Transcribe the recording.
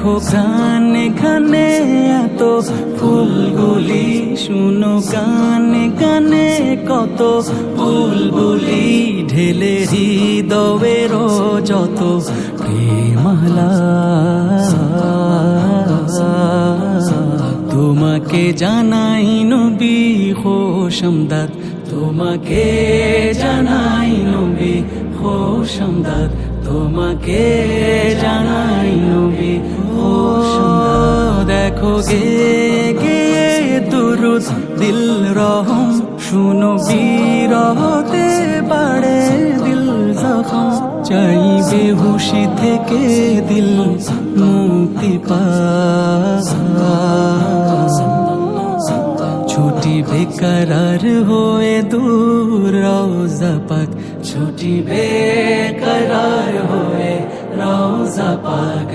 দেখো গানে গানে এত ফুলগুলি, শুনো গানে গানে কত বুলবুলি, ঢেলে হৃদয়ের যত প্রেমালা। তোমাকে জানাই নবী খোশামদাদ, তোমাকে জানাই নবী খোশামদাদ, তোমাকে জানাই নবী খোশামদাদ। দেখো গে গে দুরুদ দিল রহম, শুনো বিরহতে বাড়ে দিল জখম, চাই বেহুশি থেকে দিল মুক্তি পা। ছুটি বেকরার হয়ে দূর রওজা পাক, ছুটি বেকরার হয়ে রওজা পাক।